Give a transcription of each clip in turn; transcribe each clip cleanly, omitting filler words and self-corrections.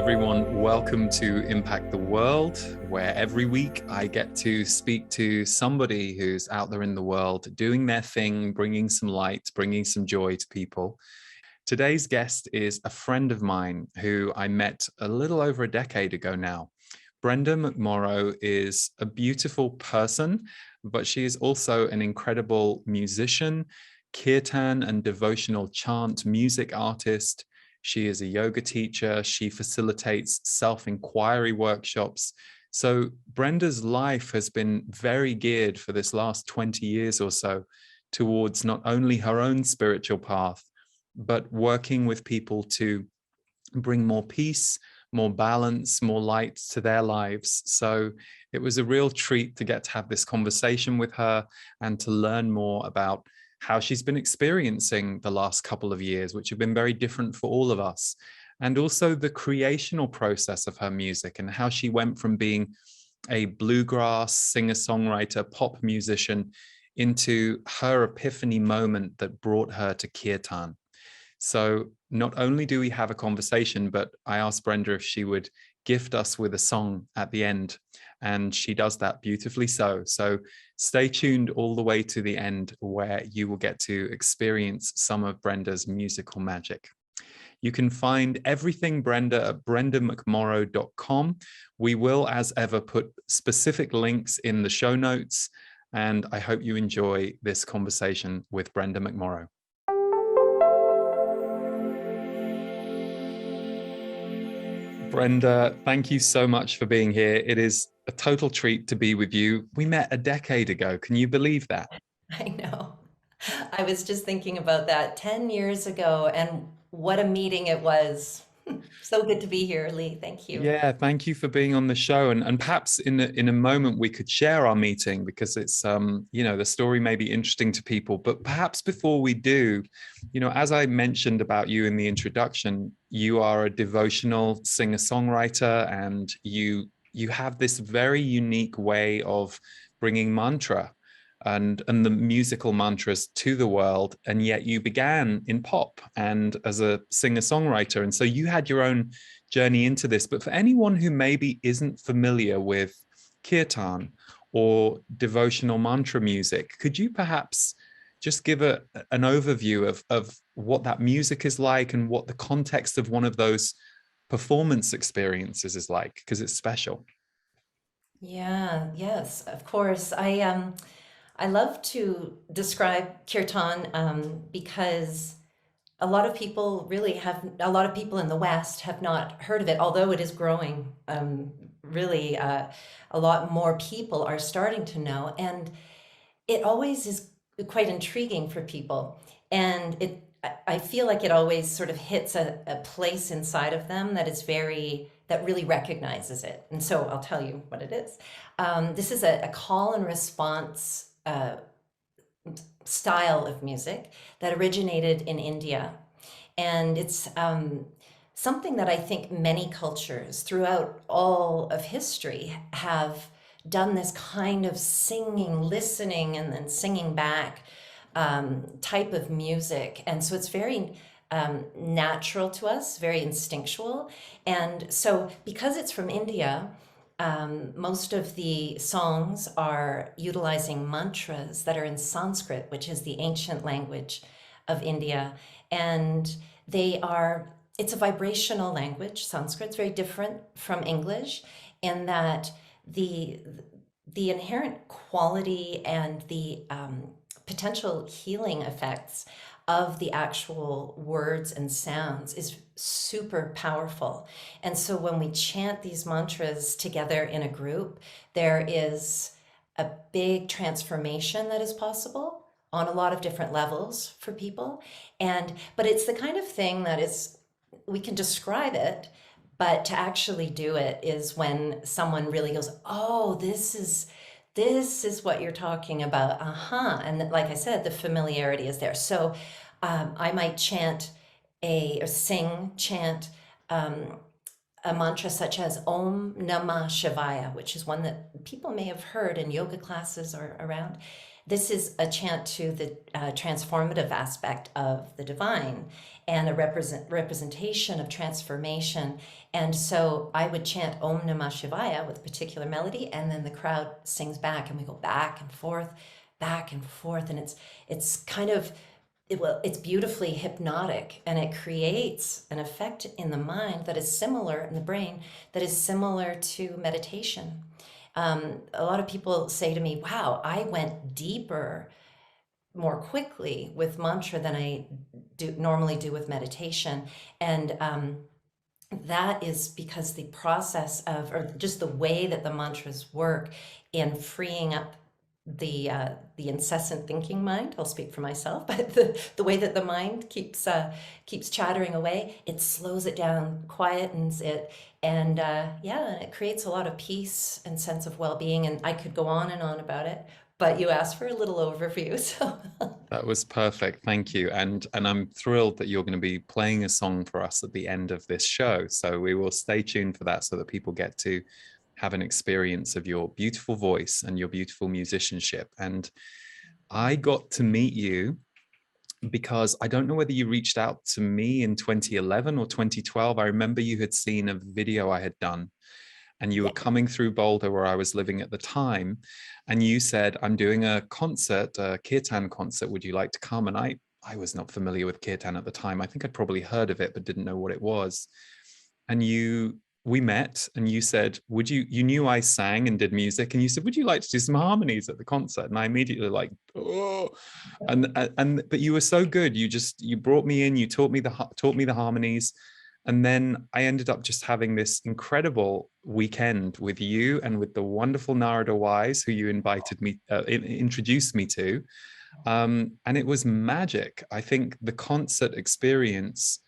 everyone. Welcome to Impact the World, where every week I get to speak to somebody who's out there in the world doing their thing, bringing some light, bringing some joy to people. Today's guest is a friend of mine who I met a little over a decade ago now. Brenda McMorrow is a beautiful person, but she is also an incredible musician, Kirtan and devotional chant music artist. She is a yoga teacher. She facilitates self-inquiry workshops. So Brenda's life has been very geared for this last 20 years or so towards not only her own spiritual path, but working with people to bring more peace, more balance, more light to their lives. So it was a real treat to get to have this conversation with her and to learn more about how she's been experiencing the last couple of years, which have been very different for all of us. And also the creational process of her music and how she went from being a bluegrass singer-songwriter, pop musician into her epiphany moment that brought her to Kirtan. So not only do we have a conversation, but I asked Brenda if she would gift us with a song at the end, and she does that beautifully so. So stay tuned all the way to the end, where you will get to experience some of Brenda's musical magic. You can find everything Brenda at brendamcmorrow.com. We will, as ever, put specific links in the show notes, and I hope you enjoy this conversation with Brenda McMorrow. Brenda, thank you so much for being here. It is a total treat to be with you. We met a decade ago. Can you believe that? I know. I was just thinking about that 10 years ago, and what a meeting it was. So good to be here, Lee. Thank you. Yeah, thank you for being on the show. And perhaps in a moment we could share our meeting, because it's the story may be interesting to people. But perhaps before we do, as I mentioned about you in the introduction, you are a devotional singer-songwriter, and you have this very unique way of bringing mantra and the musical mantras to the world. And yet you began in pop and as a singer-songwriter. And so you had your own journey into this. But for anyone who maybe isn't familiar with Kirtan or devotional mantra music, could you perhaps just give an overview of what that music is like and what the context of one of those performance experiences is like, because it's special? Yeah, yes, of course. I love to describe kirtan because a lot of people in the West have not heard of it, although it is growing. Really, a lot more people are starting to know, and it always is quite intriguing for people. And I feel like it always sort of hits a place inside of them that really recognizes it. And so I'll tell you what it is. This is a call and response style of music that originated in India. And it's something that I think many cultures throughout all of history have done, this kind of singing, listening, and then singing back type of music. And so it's very natural to us, very instinctual. And so because it's from India, most of the songs are utilizing mantras that are in Sanskrit, which is the ancient language of India. And it's a vibrational language. Sanskrit's very different from English in that the inherent quality and the potential healing effects of the actual words and sounds is super powerful. And so when we chant these mantras together in a group, there is a big transformation that is possible on a lot of different levels for people. But it's the kind of thing that we can describe it, but to actually do it is when someone really goes, "Oh, this is what you're talking about." And like I said, the familiarity is there. So I might chant chant a mantra such as Om Namah Shivaya, which is one that people may have heard in yoga classes or around. this is a chant to the transformative aspect of the divine and a representation of transformation. And so I would chant Om Namah Shivaya with a particular melody, and then the crowd sings back, and we go back and forth, and it's kind of it's beautifully hypnotic, and it creates an effect in the mind that is similar in the brain, that is similar to meditation. A lot of people say to me, wow, I went deeper more quickly with mantra than I normally do with meditation. And that is because the process of, or just the way that the mantras work in freeing up the incessant thinking mind. I'll speak for myself, but the way that the mind keeps chattering away, it slows it down, quietens it, and yeah, it creates a lot of peace and sense of well-being. And I could go on and on about it, but you asked for a little overview, so That was perfect. Thank you. And I'm thrilled that you're going to be playing a song for us at the end of this show. So we will stay tuned for that so that people get to have an experience of your beautiful voice and your beautiful musicianship. And I got to meet you because I don't know whether you reached out to me in 2011 or 2012. I remember you had seen a video I had done, and you were yeah. coming through Boulder where I was living at the time. And you said, I'm doing a concert, a Kirtan concert. Would you like to come? And I was not familiar with Kirtan at the time. I think I'd probably heard of it, but didn't know what it was. And we met, and you said, you knew I sang and did music, and you said, would you like to do some harmonies at the concert? And I immediately like, oh, but you were so good. You brought me in, you taught me the harmonies. And then I ended up just having this incredible weekend with you and with the wonderful Narada Wise, who you introduced me to. And it was magic. I think the concert experience,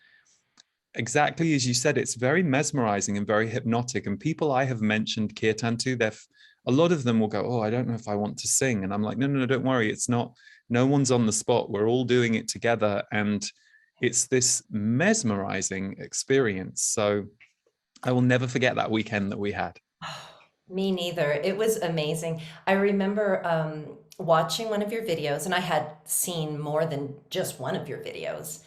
exactly as you said, it's very mesmerizing and very hypnotic. And people I have mentioned Kirtan to, a lot of them will go, oh, I don't know if I want to sing. And I'm like, no, don't worry. It's not, no one's on the spot. We're all doing it together. And it's this mesmerizing experience. So I will never forget that weekend that we had. Me neither. It was amazing. I remember watching one of your videos, and I had seen more than just one of your videos.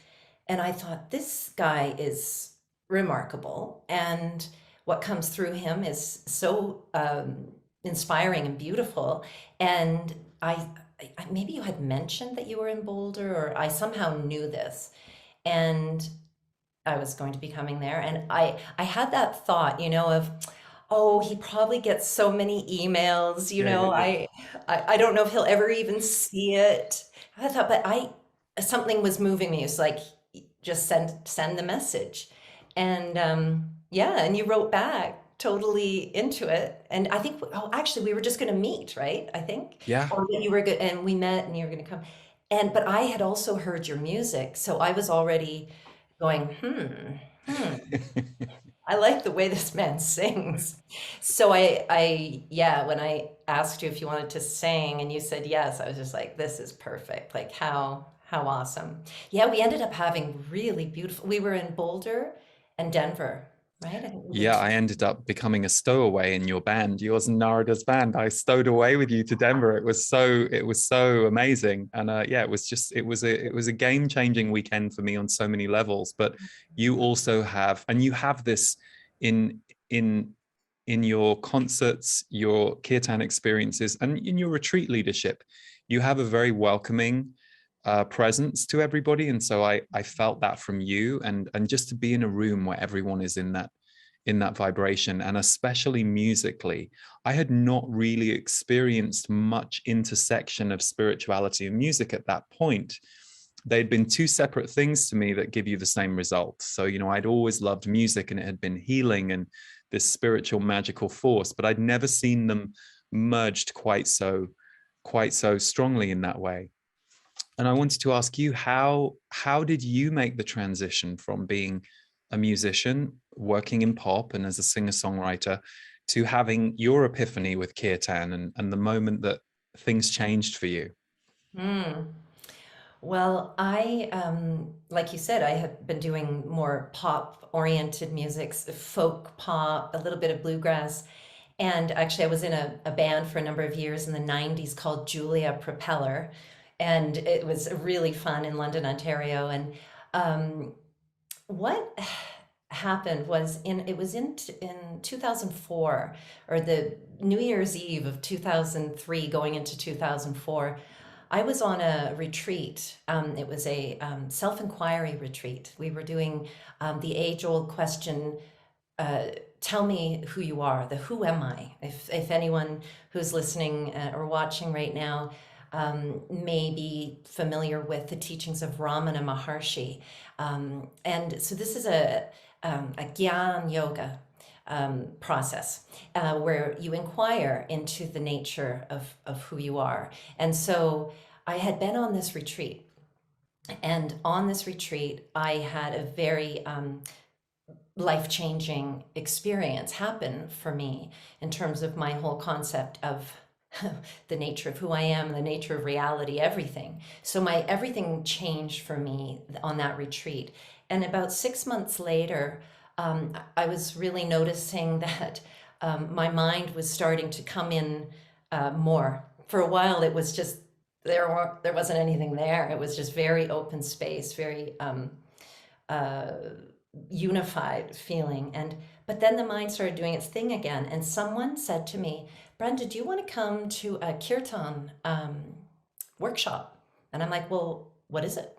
And I thought, this guy is remarkable. And what comes through him is so inspiring and beautiful. And maybe you had mentioned that you were in Boulder, or I somehow knew this. And I was going to be coming there, and I had that thought, of, oh, he probably gets so many emails, Yeah. I don't know if he'll ever even see it. I thought, but something was moving me. It's like, just send the message, and yeah, and you wrote back totally into it, and I think, oh, actually, we were just going to meet, right? I think, Yeah. or that you were good, and we met, and you were going to come, and but I had also heard your music, so I was already going, hmm, I like the way this man sings. So yeah, when I asked you if you wanted to sing and you said yes, I was just like, this is perfect. Like, how awesome. Yeah, we ended up having really beautiful, we were in Boulder and Denver, right? I think we did Yeah, two. I ended up becoming a stowaway in your band, yours and Narada's band. I stowed away with you to Denver. It was so amazing. And yeah, it was a game-changing weekend for me on so many levels. But you also have this in in in your concerts, your kirtan experiences, and in your retreat leadership. You have a very welcoming presence to everybody. And so I felt that from you, and just to be in a room where everyone is in that vibration, and especially musically. I had not really experienced much intersection of spirituality and music at that point. They'd been two separate things to me that give you the same result. So, I'd always loved music, and it had been healing and this spiritual magical force, but I'd never seen them merged quite so strongly in that way. And I wanted to ask you, how did you make the transition from being a musician, working in pop and as a singer-songwriter, to having your epiphany with Kirtan, and the moment that things changed for you? Hmm. Well, like you said, I had been doing more pop oriented music, folk pop, a little bit of bluegrass. And actually, I was in a band for a number of years in the 90s called Julia Propeller. And it was really fun in London, Ontario. And what happened was in 2004, or the New Year's Eve of 2003 going into 2004. I was on a retreat. It was a self-inquiry retreat. We were doing the age-old question, uh, tell me who you are, the who am I? If anyone who's listening or watching right now may be familiar with the teachings of Ramana Maharshi. And so this is a Gyan Yoga process where you inquire into the nature of who you are. And so I had been on this retreat, and on this retreat, I had a very life-changing experience happen for me in terms of my whole concept of the nature of who I am, the nature of reality, everything. So my everything changed for me on that retreat. And about 6 months later, I was really noticing that my mind was starting to come in more. For a while, it was just there wasn't anything there. It was just very open space, very uh, unified feeling. But then the mind started doing its thing again, and someone said to me, Brenda, do you want to come to a Kirtan workshop? And I'm like, well, what is it?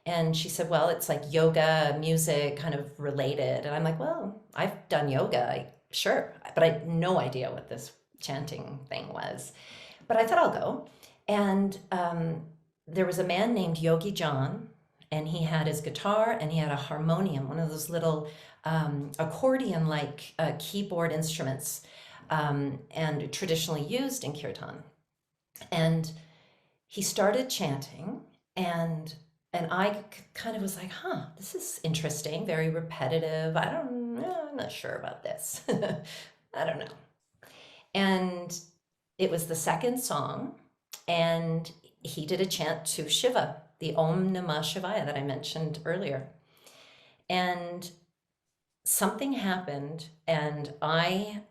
And she said, well, it's like yoga, music, kind of related. And I'm like, well, I've done yoga, sure, but I had no idea what this chanting thing was. But I thought I'll go. And there was a man named Yogi John, and he had his guitar and he had a harmonium, one of those little accordion-like keyboard instruments, and traditionally used in Kirtan. And he started chanting, and I kind of was like, huh, this is interesting, very repetitive. I'm not sure about this. I don't know. And it was the second song, and he did a chant to Shiva, the Om Namah Shivaya that I mentioned earlier. And something happened, and I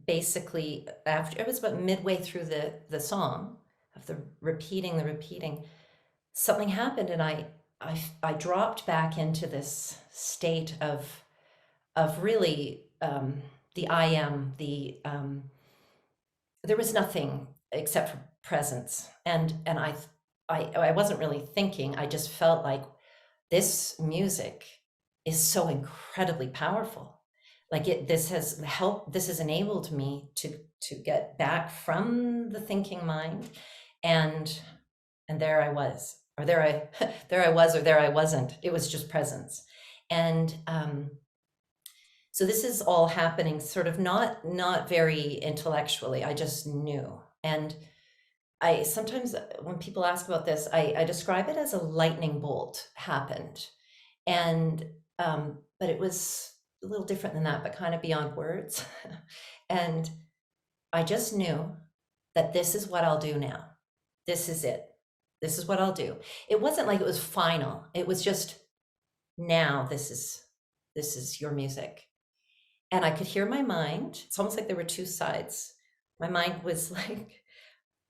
basically, after it was about midway through the song of the repeating, something happened, and I dropped back into this state of really the I am, there was nothing except for presence, and I wasn't really thinking. I just felt like this music is so incredibly powerful. Like this has helped, this has enabled me to get back from the thinking mind, and there I was, or there I there I was, or there I wasn't. It was just presence. And so this is all happening sort of not very intellectually. I just knew. And I sometimes, when people ask about this, I describe it as a lightning bolt happened. And but it was a little different than that, but kind of beyond words. And I just knew that this is what I'll do now. This is it. This is what I'll do. It wasn't like it was final. It was just, now this is your music. And I could hear my mind. It's almost like there were two sides. My mind was like,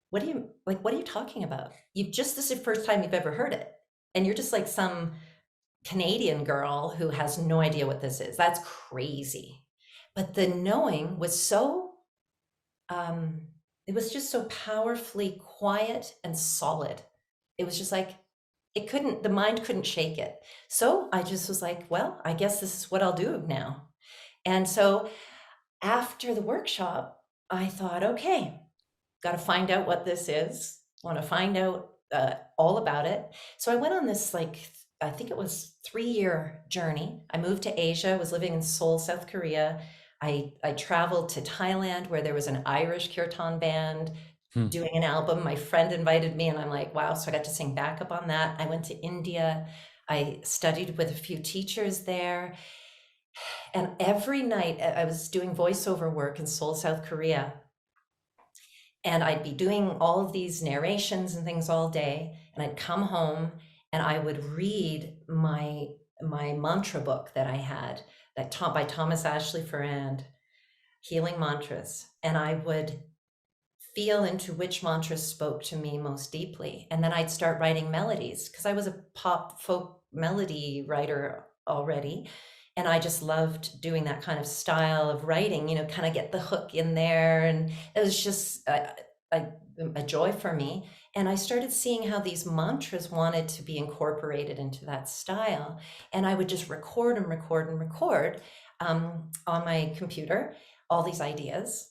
what are you talking about? This is the first time you've ever heard it. And you're just like some Canadian girl who has no idea what this is. That's crazy. But the knowing was so, it was just so powerfully quiet and solid. It was just like, the mind couldn't shake it. So I just was like, well, I guess this is what I'll do now. And so after the workshop, I thought, okay, got to find out what this is. I want to find out all about it. So I went on this, I think it was 3-year journey. I moved to Asia, was living in Seoul, South Korea. I traveled to Thailand, where there was an Irish Kirtan band doing an album. My friend invited me, and I'm like, wow. So I got to sing backup on that. I went to India. I studied with a few teachers there. And every night I was doing voiceover work in Seoul, South Korea. And I'd be doing all of these narrations and things all day. And I'd come home and I would read my mantra book that I had, that taught by Thomas Ashley Ferrand. healing mantras, and I would feel into which mantras spoke to me most deeply. And then I'd start writing melodies because I was a pop folk melody writer already. And I just loved doing that kind of style of writing, kind of get the hook in there. And it was just a joy for me. And I started seeing how these mantras wanted to be incorporated into that style. And I would just record and record and record on my computer all these ideas.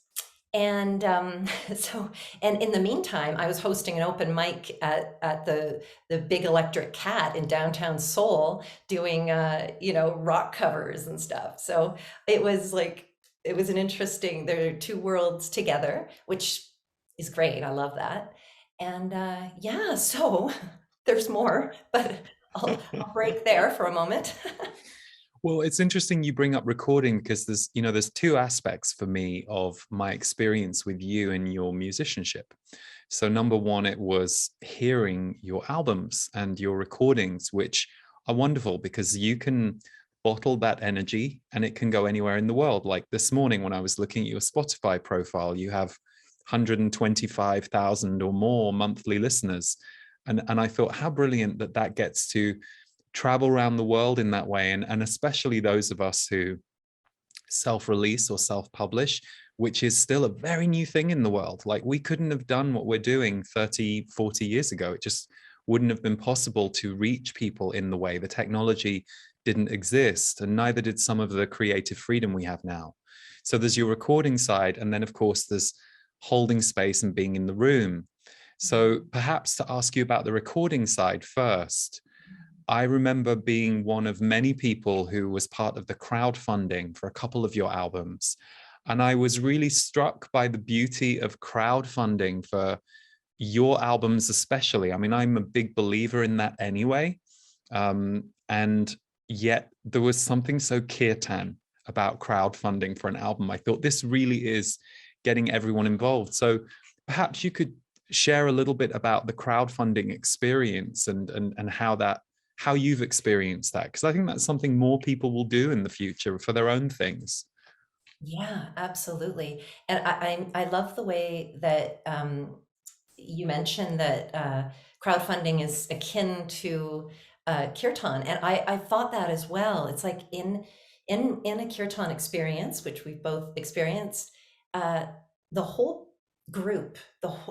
And and in the meantime, I was hosting an open mic at the Big Electric Cat in downtown Seoul, doing rock covers and stuff. So it was an interesting. There are two worlds together, which is great. I love that. And yeah, so there's more, but I'll break there for a moment. Well, it's interesting you bring up recording because there's two aspects for me of my experience with you and your musicianship. So number one, it was hearing your albums and your recordings, which are wonderful because you can bottle that energy and it can go anywhere in the world. Like this morning when I was looking at your Spotify profile, you have 125,000 or more monthly listeners. And I thought how brilliant that gets to travel around the world in that way. And especially those of us who self-release or self-publish, which is still a very new thing in the world. Like we couldn't have done what we're doing 30, 40 years ago. It just wouldn't have been possible to reach people in the way. The technology didn't exist, and neither did some of the creative freedom we have now. So there's your recording side, and then of course there's holding space and being in the room. So perhaps to ask you about the recording side first, I remember being one of many people who was part of the crowdfunding for a couple of your albums. And I was really struck by the beauty of crowdfunding for your albums, especially. I mean, I'm a big believer in that anyway. And yet there was something so Kirtan about crowdfunding for an album. I thought this really is getting everyone involved. So perhaps you could share a little bit about the crowdfunding experience and how you've experienced that, because I think that's something more people will do in the future for their own things. Yeah, absolutely. And I love the way that you mentioned that crowdfunding is akin to kirtan, and I thought that as well. It's like in a kirtan experience, which we've both experienced, uh, the whole group,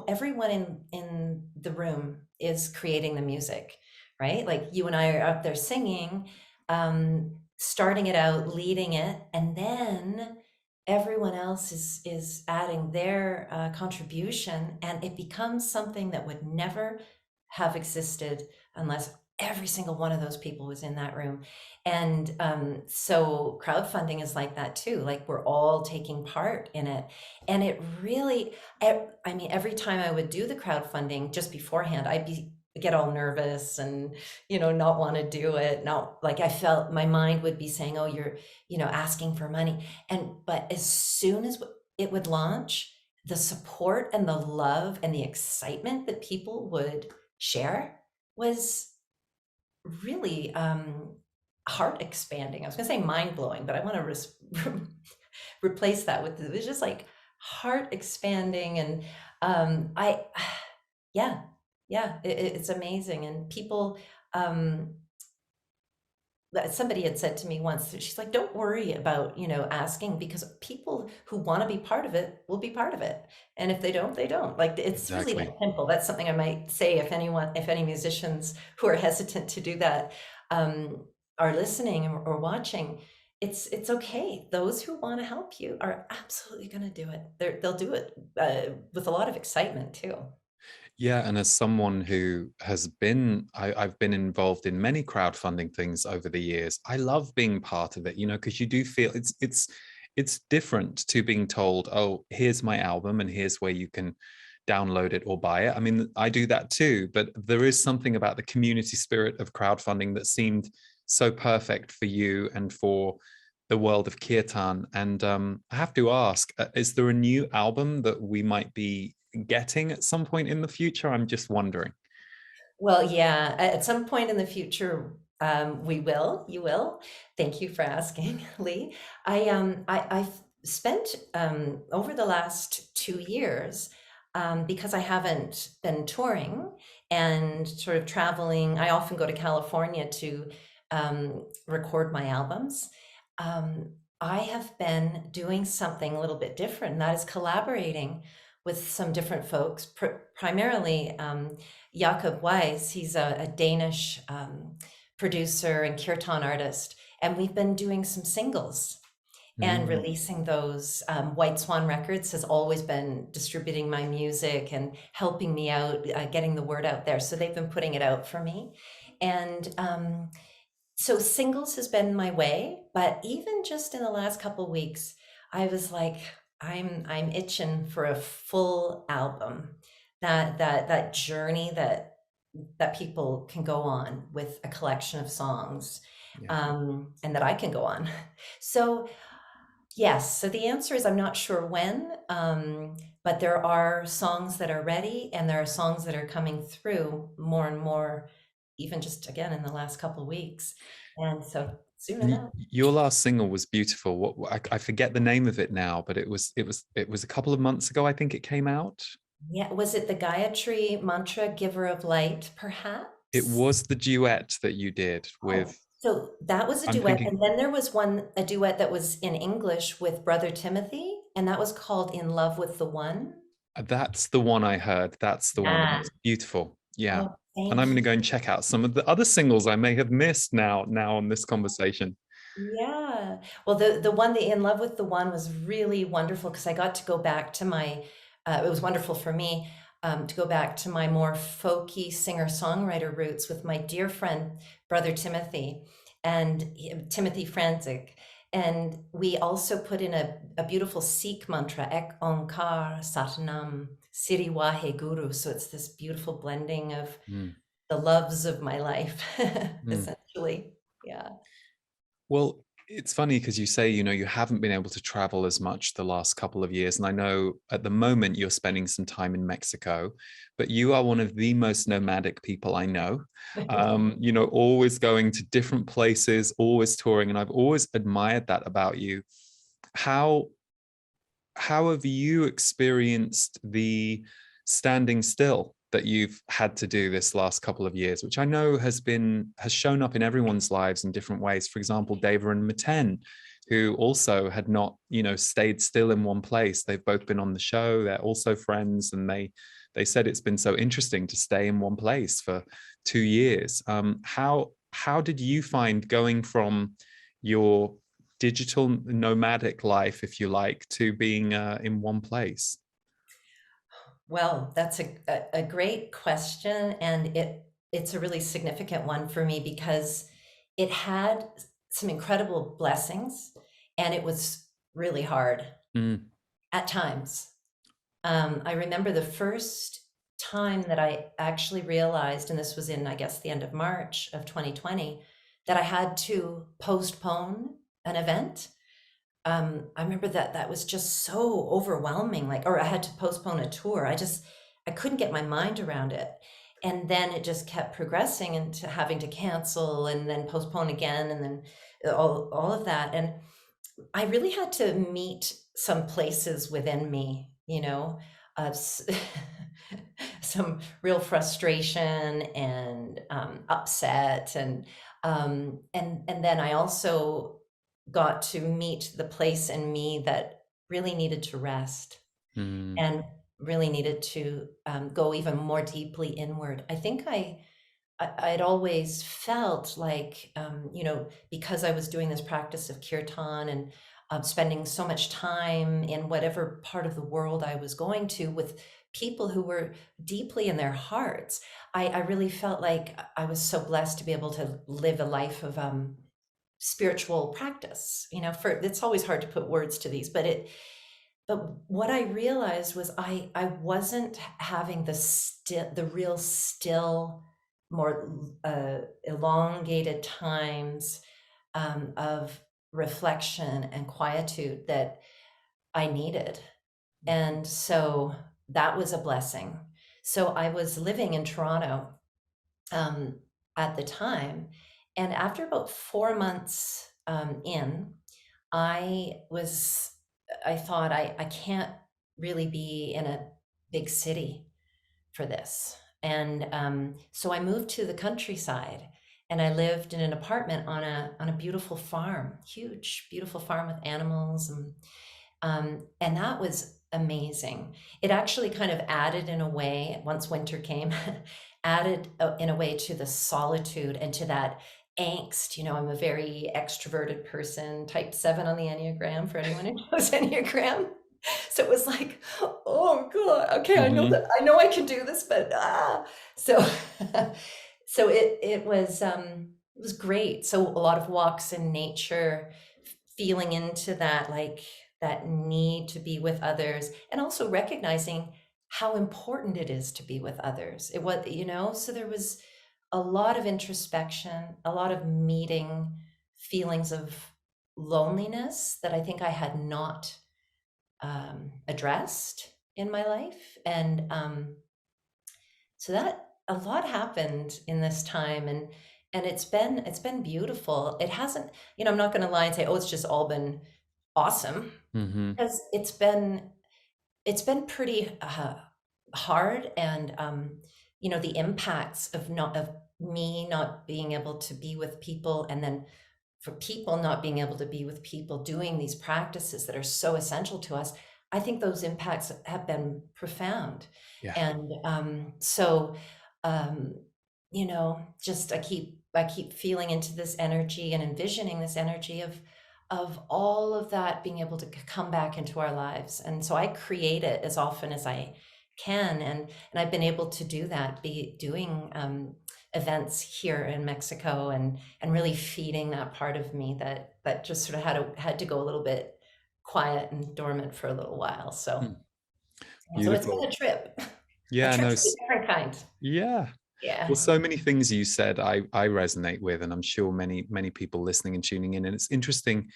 everyone in the room is creating the music, right? Like you and I are out there singing, starting it out, leading it, and then everyone else is adding their contribution, and it becomes something that would never have existed unless every single one of those people was in that room. And so crowdfunding is like that too. Like we're all taking part in it, and it really, I mean, every time I would do the crowdfunding just beforehand, get all nervous and not want to do it. Not like I felt my mind would be saying, oh, you're asking for money. But as soon as it would launch, the support and the love and the excitement that people would share was really heart expanding. I was going to say mind blowing, but I want to replace that with it was just like heart expanding. And I yeah, yeah, it's amazing. And people, somebody had said to me once, that she's like, don't worry about asking, because people who want to be part of it will be part of it, and if they don't, they don't. Like it's really that Exactly. simple. That's something I might say if any musicians who are hesitant to do that are listening or watching. It's okay. Those who want to help you are absolutely going to do it. They'll do it with a lot of excitement too. Yeah, and as someone who I've been involved in many crowdfunding things over the years. I love being part of it, because you do feel it's different to being told, oh, here's my album and here's where you can download it or buy it. I mean, I do that too, but there is something about the community spirit of crowdfunding that seemed so perfect for you and for the world of Kirtan. And I have to ask, is there a new album that we might be getting at some point in the future? I'm just wondering. Well, yeah, at some point in the future, we will. You will. Thank you for asking, Lee. spent over the last 2 years, because I haven't been touring and sort of traveling. I often go to California to record my albums. Um, I have been doing something a little bit different, and that is collaborating with some different folks, primarily Jakob Weiss. He's a Danish producer and Kirtan artist, and we've been doing some singles and Mm, releasing those. White Swan Records has always been distributing my music and helping me out, getting the word out there. So they've been putting it out for me. And so singles has been my way, but even just in the last couple weeks, I was like, I'm itching for a full album. That journey that people can go on with a collection of songs, yeah. and that I can go on. So yes. So the answer is I'm not sure when, but there are songs that are ready, and there are songs that are coming through more and more, even just again in the last couple of weeks. And so soon enough. Your last single was beautiful. I forget the name of it now, but it was a couple of months ago, I think it came out. Yeah, was it the Gayatri Mantra, Giver of Light, It perhaps? was the duet that you did Oh, with, so that was a I'm duet, thinking, and then there was a duet that was in English with Brother Timothy, and that was called In Love with the One. that's the one I heard. That's the one. Yeah. It's beautiful. Yeah. Oh, And I'm thank going you. to go and check out some of the other singles I may have missed now on this conversation. Yeah. Well, the one, the In Love with the One, was really wonderful because I got to go back to my, it was wonderful for me, to go back to my more folky singer-songwriter roots with my dear friend, Brother Timothy, and Timothy Franzik. And we also put in a beautiful Sikh mantra, Ek Onkar Satnam Siri Wahe Guru. So it's this beautiful blending of Mm, the loves of my life, mm. essentially. Yeah. Well, it's funny because you say, you haven't been able to travel as much the last couple of years. And I know at the moment you're spending some time in Mexico, but you are one of the most nomadic people I know. Always going to different places, always touring. And I've always admired that about you. How how have you experienced the standing still that you've had to do this last couple of years, which I know has shown up in everyone's lives in different ways? For example, Deva and Maten, who also had not, stayed still in one place. They've both been on the show. They're also friends, and they said it's been so interesting to stay in one place for 2 years. How did you find going from your digital nomadic life, if you like, to being in one place? Well, that's a great question, and it's a really significant one for me because it had some incredible blessings, and it was really hard Mm, at times. I remember the first time that I actually realized, and this was in, I guess, the end of March of 2020, that I had to postpone an event. I remember that was just so overwhelming, like, or I had to postpone a tour. I couldn't get my mind around it. And then it just kept progressing into having to cancel and then postpone again and then all of that. And I really had to meet some places within me, some real frustration and upset, and then I also got to meet the place in me that really needed to rest mm, and really needed to go even more deeply inward. I think I'd always felt like, because I was doing this practice of kirtan and spending so much time in whatever part of the world I was going to with people who were deeply in their hearts, I really felt like I was so blessed to be able to live a life of spiritual practice. For it's always hard to put words to these, but what I realized was I wasn't having the real still, more elongated times of reflection and quietude that I needed. And so that was a blessing. So I was living in Toronto um, at the time, and after about 4 months in, I was I thought I can't really be in a big city for this. And so I moved to the countryside, and I lived in an apartment on a beautiful farm, huge, beautiful farm with animals, and that was amazing. It actually kind of added in a way, once winter came, added in a way to the solitude and to that angst. You know, I'm a very extroverted person, type 7 on the Enneagram, for anyone who knows Enneagram. So it was like, oh God, okay, Hmm. I know I can do this, but so so it was great. So a lot of walks in nature, feeling into that, like that need to be with others, and also recognizing how important it is to be with others. It was, you know, so there was a lot of introspection, a lot of meeting feelings of loneliness that I think I had not addressed in my life. And so that a lot happened in this time, and it's been beautiful. It hasn't, you know, I'm not going to lie and say, oh, it's just all been awesome, Hmm. because it's been pretty hard. And you know, the impacts of not of me not being able to be with people, and then for people not being able to be with people doing these practices that are so essential to us, I think those impacts have been profound. Yeah. And so, um, you know, just I keep feeling into this energy and envisioning this energy of all of that being able to come back into our lives. And so I create it as often as I can, and I've been able to do that, be doing events here in Mexico, and really feeding that part of me that just sort of had to go a little bit quiet and dormant for a little while. So Mm. yeah, so it's been Beautiful. a trip, a Yeah, trip no, of a different kind. yeah. Well, Yeah. so many things you said I resonate with, and I'm sure many people listening and tuning in. And it's interesting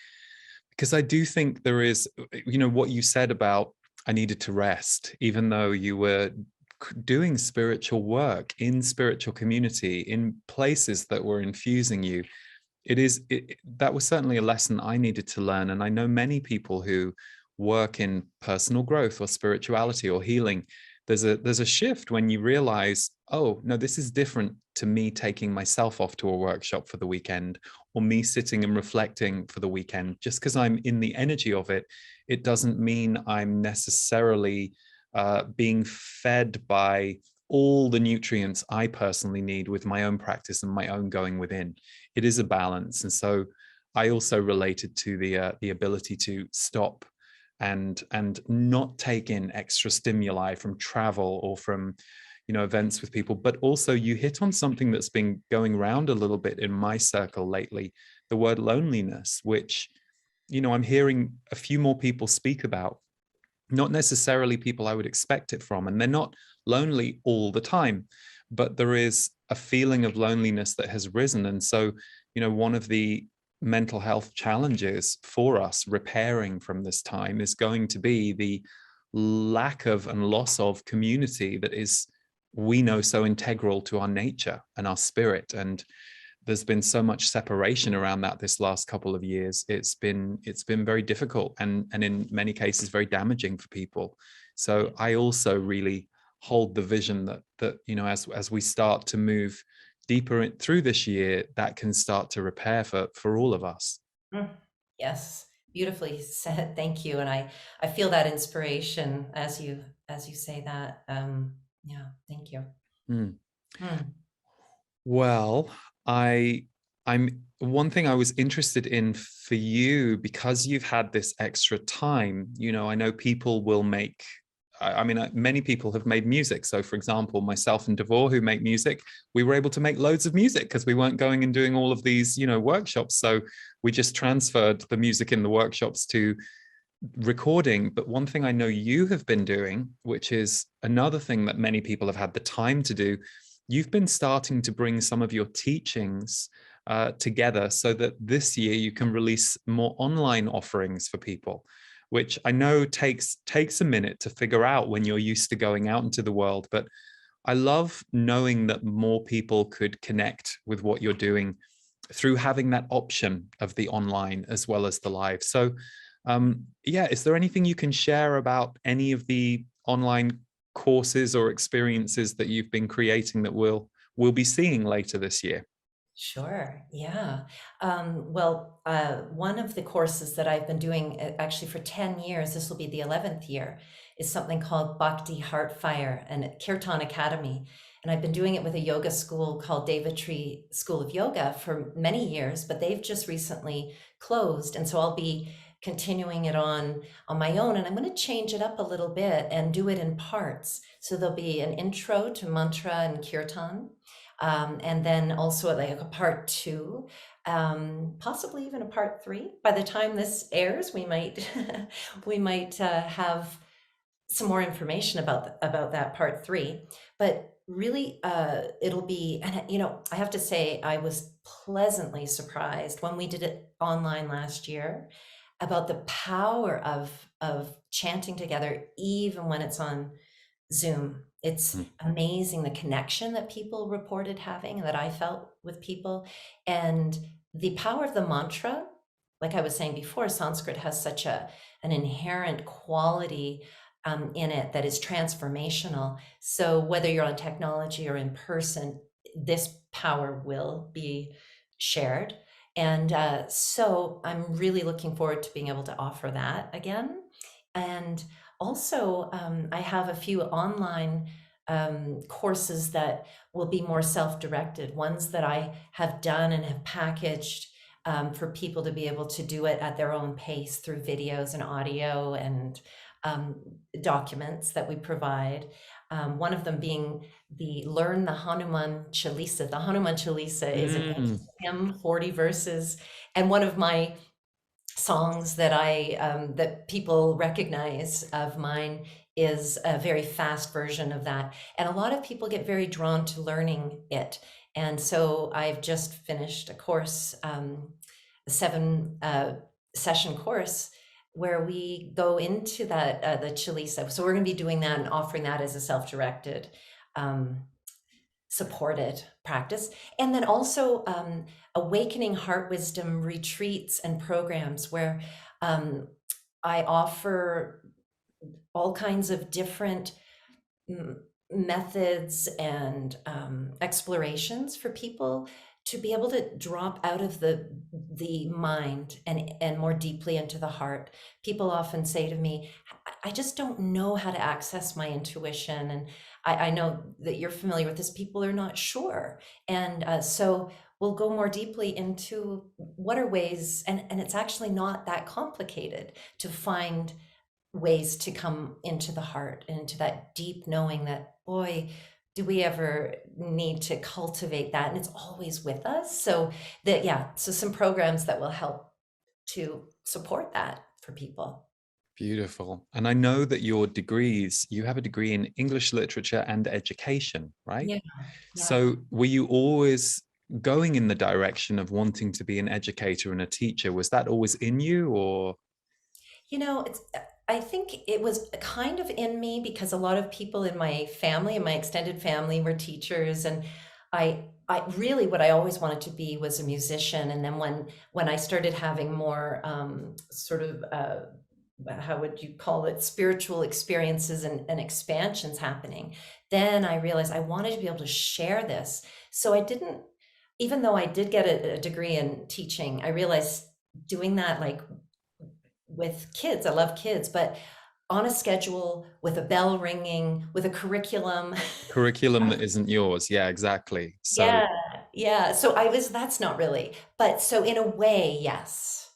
because I do think there is, you know, what you said about I needed to rest, even though you were doing spiritual work in spiritual community in places that were infusing you. That was certainly a lesson I needed to learn. And I know many people who work in personal growth or spirituality or healing. There's a shift when you realize, oh no, this is different to me taking myself off to a workshop for the weekend, or me sitting and reflecting for the weekend. Just because I'm in the energy of it, it doesn't mean I'm necessarily being fed by all the nutrients I personally need with my own practice and my own going within. It is a balance. And so I also related to the ability to stop and not take in extra stimuli from travel or from, you know, events with people. But also you hit on something that's been going around a little bit in my circle lately, the word loneliness, which, you know, I'm hearing a few more people speak about, not necessarily people I would expect it from. And they're not lonely all the time, but there is a feeling of loneliness that has risen. And so, you know, one of the mental health challenges for us repairing from this time is going to be the lack of and loss of community that is, we know, so integral to our nature and our spirit. And there's been so much separation around that this last couple of years. It's been very difficult, and in many cases very damaging for people. So I also really hold the vision that you know, as we start to move deeper through this year, that can start to repair for all of us. Mm. Yes, beautifully said. Thank you. And I feel that inspiration as you say that. Yeah, thank you. Mm. Mm. Well, I'm one thing I was interested in for you, because you've had this extra time, you know, I know people will make, I mean, many people have made music. So for example, myself and Devor, who make music, we were able to make loads of music because we weren't going and doing all of these, you know, workshops. So we just transferred the music in the workshops to recording. But one thing I know you have been doing, which is another thing that many people have had the time to do, you've been starting to bring some of your teachings together so that this year you can release more online offerings for people, which I know takes a minute to figure out when you're used to going out into the world. But I love knowing that more people could connect with what you're doing through having that option of the online as well as the live. So Yeah, is there anything you can share about any of the online courses or experiences that you've been creating that we'll be seeing later this year? Sure. Yeah. One of the courses that I've been doing actually for 10 years, this will be the 11th year, is something called Bhakti Heart Fire and Kirtan Academy. And I've been doing it with a yoga school called Tree School of Yoga for many years, but they've just recently closed. And so I'll be continuing it on my own. And I'm going to change it up a little bit and do it in parts. So there'll be an intro to mantra and kirtan. And then also like a part two, possibly even a part three. By the time this airs, we might we might have some more information about that part three. But really, it'll be, and I have to say, I was pleasantly surprised when we did it online last year about the power of chanting together, even when it's on Zoom. It's Mm. amazing the connection that people reported having and that I felt with people. And the power of the mantra, like I was saying before, Sanskrit has such an inherent quality in it that is transformational. So whether you're on technology or in person, this power will be shared. And so I'm really looking forward to being able to offer that again. And also, I have a few online courses that will be more self-directed, ones that I have done and have packaged for people to be able to do it at their own pace through videos and audio and um, documents that we provide. One of them being the Learn the Hanuman Chalisa. The Hanuman Chalisa is an Mm. ancient hymn, 40 verses, and one of my songs that that people recognize of mine is a very fast version of that. And a lot of people get very drawn to learning it. And so I've just finished a course, a 7 session course where we go into that, the Chalisa. So we're going to be doing that and offering that as a self-directed um, supported practice. And then also awakening heart wisdom retreats and programs where I offer all kinds of different methods and explorations for people to be able to drop out of the mind and more deeply into the heart. People often say to me, I just don't know how to access my intuition. And I know that you're familiar with this. People are not sure. And so we'll go more deeply into what are ways, and it's actually not that complicated to find ways to come into the heart and into that deep knowing that, boy, do we ever need to cultivate that? And it's always with us. So that, yeah, so some programs that will help to support that for people. Beautiful. And I know that you have a degree in English literature and education, right? Yeah, yeah. So were you always going in the direction of wanting to be an educator and a teacher? Was that always in you or? It's, I think it was kind of in me because a lot of people in my family and my extended family were teachers, and I really what I always wanted to be was a musician. And then when I started having more sort of how would you call it, spiritual experiences and expansions happening, then I realized I wanted to be able to share this. So I didn't, even though I did get a degree in teaching, I realized doing that like with kids. I love kids, but on a schedule with a bell ringing, with a curriculum. Curriculum that isn't yours. Yeah, exactly. So, Yeah, yeah. So that's not really, but so in a way, yes.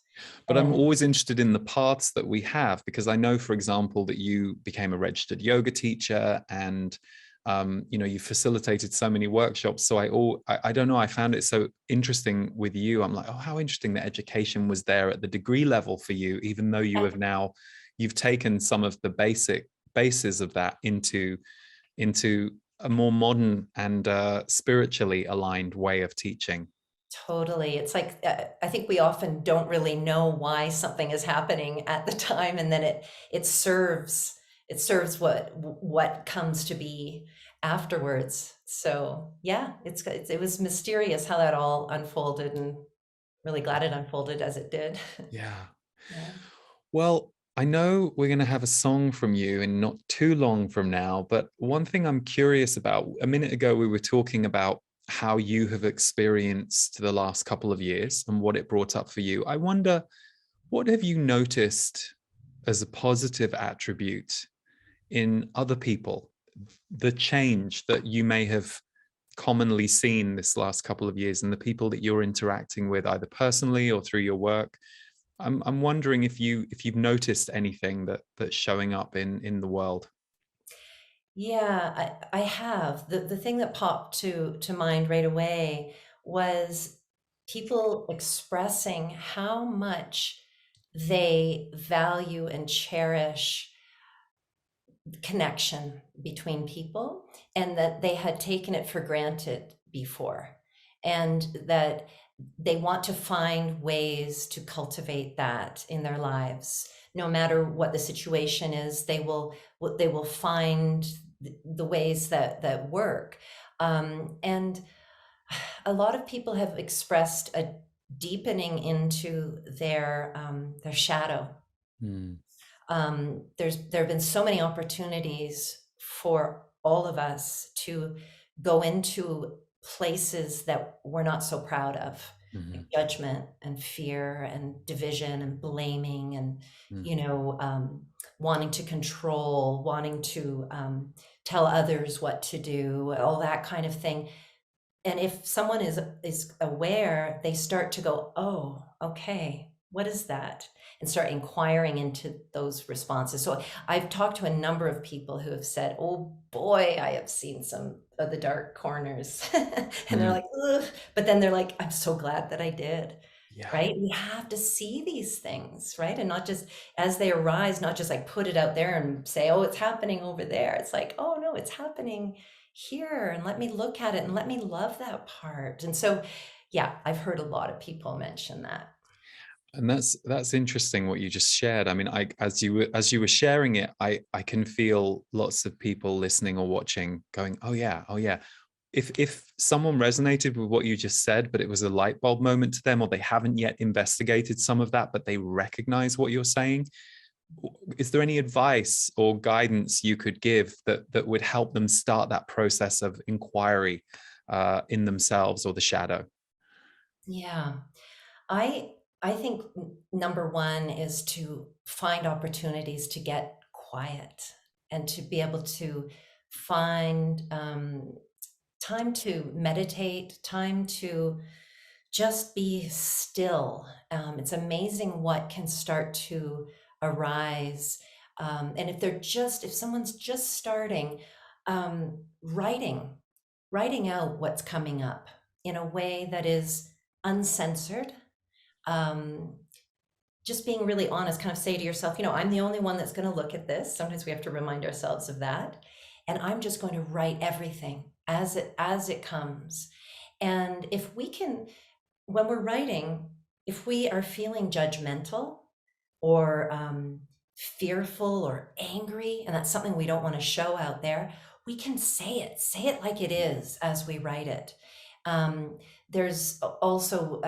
but I'm And always interested in the paths that we have because I know, for example, that you became a registered yoga teacher and you facilitated so many workshops. So I don't know, I found it so interesting with you. I'm like, oh, how interesting that education was there at the degree level for you, even though you've taken some of the basic bases of that into a more modern and spiritually aligned way of teaching. totally. It's like I think we often don't really know why something is happening at the time, and then it serves what comes to be afterwards. So yeah, it was mysterious how that all unfolded, and really glad it unfolded as it did. Yeah. Yeah. Well, I know we're going to have a song from you in not too long from now, but one thing I'm curious about, a minute ago, we were talking about how you have experienced the last couple of years and what it brought up for you. I wonder, what have you noticed as a positive attribute in other people? The change that you may have commonly seen this last couple of years in the people that you're interacting with, either personally or through your work. I'm wondering if you've noticed anything that's showing up in the world. Yeah, I have. The thing that popped to mind right away was people expressing how much they value and cherish connection between people, and that they had taken it for granted before, and that they want to find ways to cultivate that in their lives. No matter what the situation is, they will find the ways that work. And a lot of people have expressed a deepening into their shadow. Mm, There have been so many opportunities for all of us to go into places that we're not so proud of, like mhm, judgment and fear and division and blaming and, mm, you know, wanting to control, wanting to tell others what to do, all that kind of thing. And if someone is aware, they start to go, "Oh, okay, what is that?" And start inquiring into those responses. So I've talked to a number of people who have said, "Oh boy, I have seen some of the dark corners." And they're mm. like, "Ugh," but then they're like, "I'm so glad that I did." Yeah. Right? We have to see these things, right? And not just as they arise, not just like put it out there and say, "Oh, it's happening over there." It's like, "Oh no, it's happening here, and let me look at it and let me love that part." And so, yeah, I've heard a lot of people mention that. And that's interesting what you just shared. I mean, as you were sharing it, I can feel lots of people listening or watching going, "Oh yeah, oh yeah." If someone resonated with what you just said, but it was a light bulb moment to them, or they haven't yet investigated some of that, but they recognize what you're saying, is there any advice or guidance you could give that would help them start that process of inquiry in themselves or the shadow? Yeah. I I think number one is to find opportunities to get quiet and to be able to find time to meditate, time to just be still. It's amazing what can start to arise. And if someone's just starting, writing out what's coming up in a way that is uncensored, um, just being really honest, kind of say to yourself, I'm the only one that's going to look at this. Sometimes we have to remind ourselves of that. And I'm just going to write everything as it comes. And if we can, when we're writing, if we are feeling judgmental or fearful or angry, and that's something we don't want to show out there, we can say it like it is as we write it. There's also,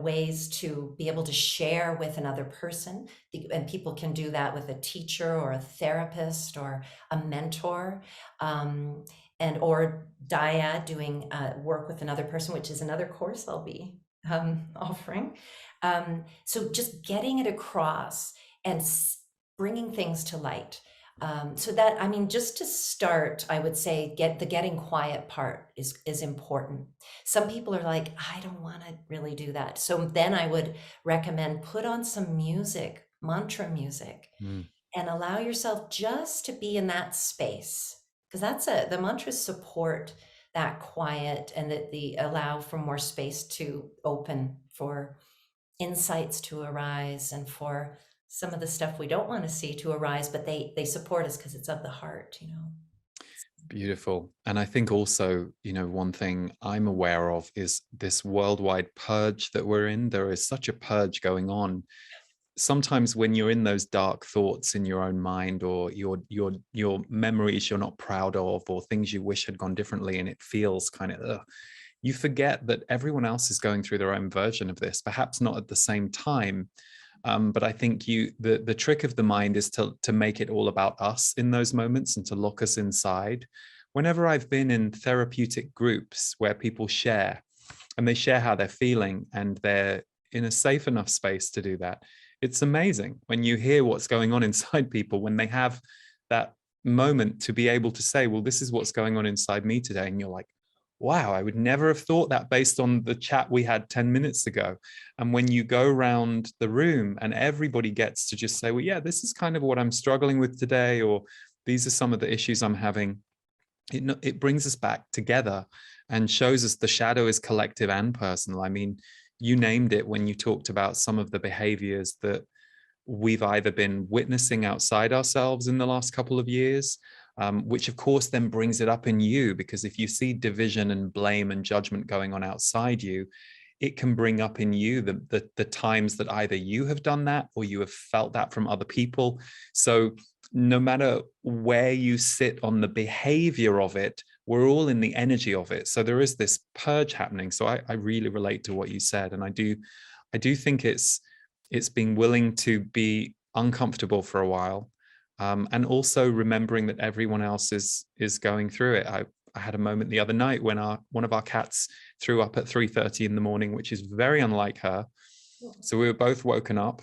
ways to be able to share with another person, and people can do that with a teacher or a therapist or a mentor, um, and or dyad, doing work with another person, which is another course I'll be offering. So just getting it across and bringing things to light. So that, I mean, just to start, I would say getting quiet part is important. Some people are like, I don't want to really do that. So then I would recommend put on some music, mantra music, Mm, and allow yourself just to be in that space, because the mantras support that quiet, and that the allow for more space to open for insights to arise, and for some of the stuff we don't want to see to arise, but they support us because it's of the heart. beautiful. And I think also, one thing I'm aware of is this worldwide purge that we're in. There is such a purge going on. Sometimes when you're in those dark thoughts in your own mind, or your memories you're not proud of, or things you wish had gone differently, and it feels kind of you forget that everyone else is going through their own version of this, perhaps not at the same time, But I think the trick of the mind is to make it all about us in those moments and to lock us inside. Whenever I've been in therapeutic groups where people share and they share how they're feeling and they're in a safe enough space to do that, it's amazing when you hear what's going on inside people when they have that moment to be able to say, well, this is what's going on inside me today. And you're like, wow, I would never have thought that based on the chat we had 10 minutes ago. And when you go around the room and everybody gets to just say, well, yeah, this is kind of what I'm struggling with today, or these are some of the issues I'm having, it brings us back together and shows us the shadow is collective and personal. I mean, you named it when you talked about some of the behaviors that we've either been witnessing outside ourselves in the last couple of years, which of course then brings it up in you, because if you see division and blame and judgment going on outside you, it can bring up in you the times that either you have done that or you have felt that from other people. So no matter where you sit on the behavior of it, we're all in the energy of it. So there is this purge happening. So I really relate to what you said. And I do think it's being willing to be uncomfortable for a while, and also remembering that everyone else is going through it. I had a moment the other night when one of our cats threw up at 3:30 in the morning, which is very unlike her. So we were both woken up,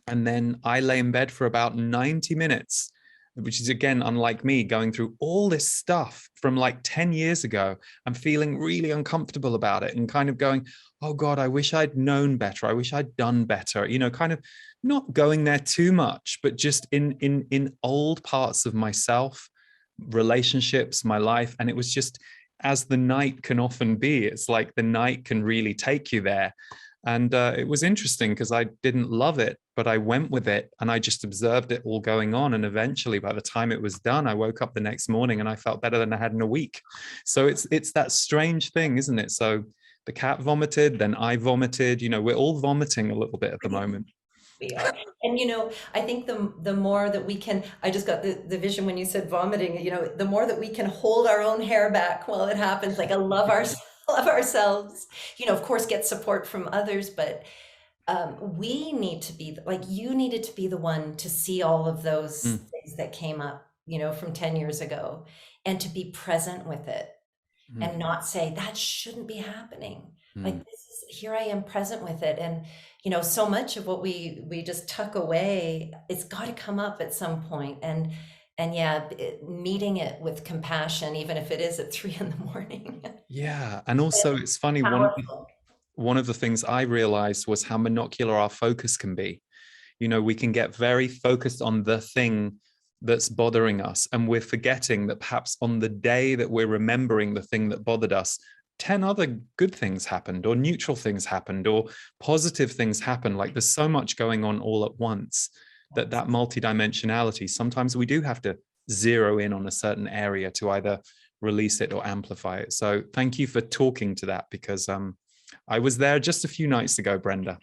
and then I lay in bed for about 90 minutes, which is again unlike me, going through all this stuff from like 10 years ago. I'm feeling really uncomfortable about it and kind of going, oh God, I wish I'd known better. I wish I'd done better, kind of not going there too much, but just in old parts of myself, relationships, my life. And it was just, as the night can often be, it's like the night can really take you there. And it was interesting because I didn't love it, but I went with it and I just observed it all going on. And eventually, by the time it was done, I woke up the next morning and I felt better than I had in a week. So it's that strange thing, isn't it? So the cat vomited, then I vomited. We're all vomiting a little bit at the moment. We are. And I think the more that we can, I just got the vision when you said vomiting, the more that we can hold our own hair back while it happens, like love ourselves, of course get support from others, but we need to be like, you needed to be the one to see all of those Mm, things that came up, from 10 years ago, and to be present with it mm, and not say that shouldn't be happening. Like, mm. this is, here I am present with it. And so much of what we just tuck away, it's got to come up at some point. And yeah, meeting it with compassion, even if it is at 3 in the morning. Yeah. And also it's funny, Powerful. one of the things I realized was how monocular our focus can be. We can get very focused on the thing that's bothering us, and we're forgetting that perhaps on the day that we're remembering the thing that bothered us, 10 other good things happened, or neutral things happened, or positive things happened. Like, there's so much going on all at once that multidimensionality, sometimes we do have to zero in on a certain area to either release it or amplify it. So thank you for talking to that, because I was there just a few nights ago, Brenda.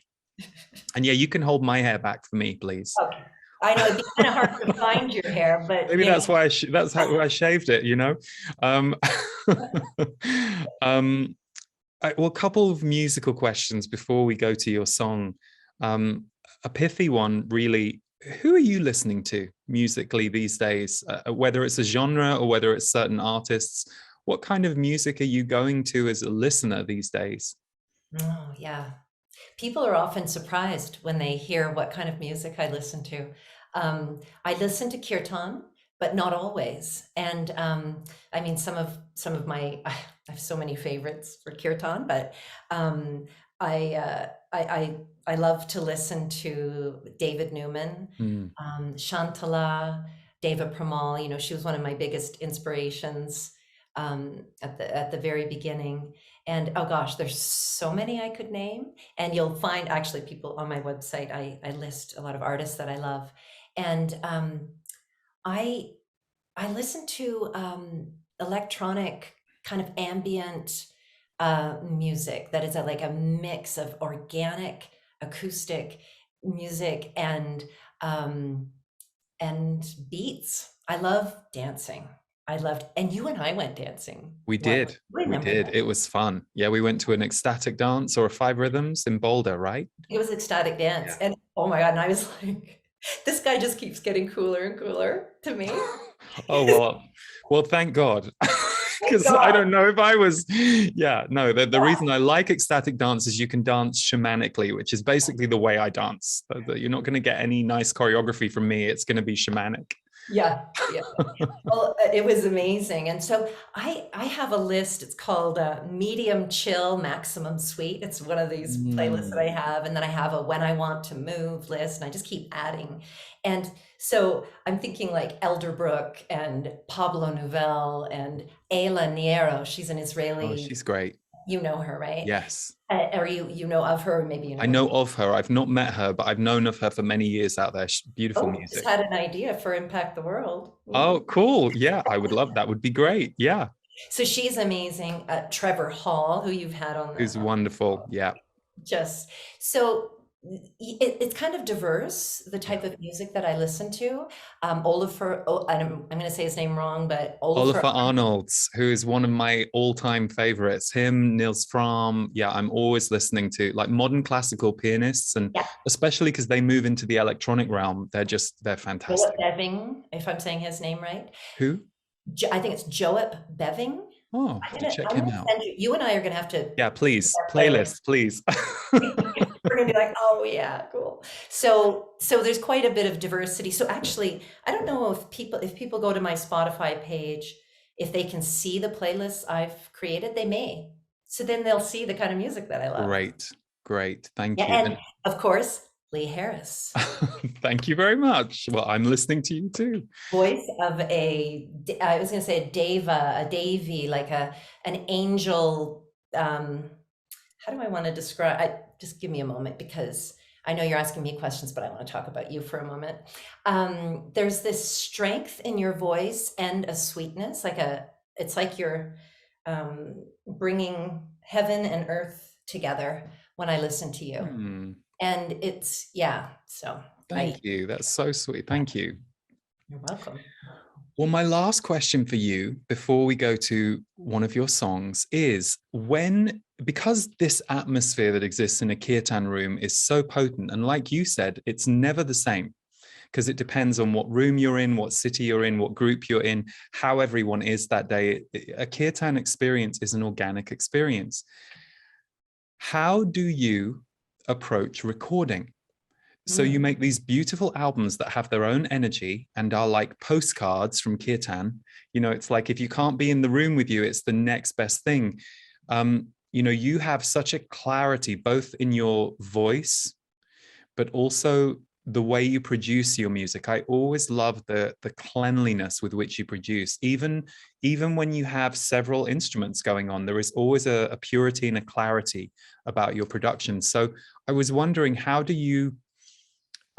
And yeah, you can hold my hair back for me, please. Okay. I know it'd be kind of hard to find your hair, but Maybe that's why that's how I shaved it. Um, um, well, a couple of musical questions before we go to your song. A pithy one, really. Who are you listening to musically these days? Whether it's a genre or whether it's certain artists, what kind of music are you going to as a listener these days? oh yeah. People are often surprised when they hear what kind of music I listen to. I listen to Kirtan, but not always. And I mean, some of my I have so many favorites for Kirtan, but um, I love to listen to David Newman, Mm, Shantala, Deva Pramal. She was one of my biggest inspirations at the very beginning. And oh gosh, there's so many I could name. And you'll find actually people on my website. I list a lot of artists that I love, and I I listen to electronic kind of ambient music that is like a mix of organic acoustic music um, and beats. I love dancing. I loved, and you and I went dancing We once. did. We Remember did. that? It was fun. Yeah, we went to an ecstatic dance or a five rhythms in Boulder, right? It was ecstatic dance, Yeah. and oh my God, and I was like, this guy just keeps getting cooler and cooler to me. Oh well, thank God. Thank Because I God. don't know if I was, yeah, no, the reason I like ecstatic dance is you can dance shamanically, which is basically the way I dance. You're not going to get any nice choreography from me. It's going to be shamanic. Yeah, yeah. Well, it was amazing. And so I have a list. It's called Medium Chill Maximum Sweet. It's one of these playlists that I Mm. have. And then I have a When I Want to Move list, and I just keep adding. And so I'm thinking like Elderbrook and Pablo Nouvelle and Ayla Niero. She's an Oh, Israeli, she's great. you know her, right? Yes. Or you know of her, or maybe you I know of. know of her. I've not met her, but I've known of her for many years out there. Beautiful Oh, just music. had an idea for Impact the World. Oh, cool. Yeah, I would love that. Would be great. Yeah. So she's amazing. Trevor Hall, who you've had on the Who's wonderful. Yeah. just so it's kind of diverse, the Yeah. type of music that I listen to. Olafur, oh, I'm going to say his name wrong, but Olafur. Oliver Arnolds, who is one of my all-time favorites. Him, Niels Fromm. Yeah, I'm always listening to like modern classical pianists, and Yeah, especially because they move into the electronic realm. They're Joep fantastic. Beving, if I'm saying his name right. Who? I think it's Joep Beving. Oh, I have to check I'm him gonna out. send you. You and I are gonna have to Yeah, please. our playlist. Playlist, please. We're gonna be like, oh yeah, cool. So there's quite a bit of diversity. So actually, I don't know if people go to my Spotify page, if they can see the playlists I've created, they may. So then they'll see the kind of music that I love. Great. Great. Yeah, Thank you. and And of course, Lee Harris, thank you very much. Well, I'm listening to you too. voice of I was gonna say a deva, a davy, like an angel. How do I want to describe? Just give me a moment because I know you're asking me questions, but I want to talk about you for a moment. There's this strength in your voice and a sweetness, it's like you're bringing heaven and earth together when I listen to you. Hmm. And it's, yeah, so Thank you. That's so sweet. Thank you. you're welcome. Well, my last question for you before we go to one of your songs is because this atmosphere that exists in a kirtan room is so potent, and like you said, it's never the same because it depends on what room you're in, what city you're in, what group you're in, how everyone is that day. A kirtan experience is an organic experience. How do you approach recording? So you Mm. make these beautiful albums that have their own energy and are like postcards from Kirtan. It's like if you can't be in the room with you, it's the next best thing. You have such a clarity both in your voice, but also the way you produce your music. I always love the cleanliness with which you produce. Even when you have several instruments going on, there is always a purity and a clarity about your production. So I was wondering, how do you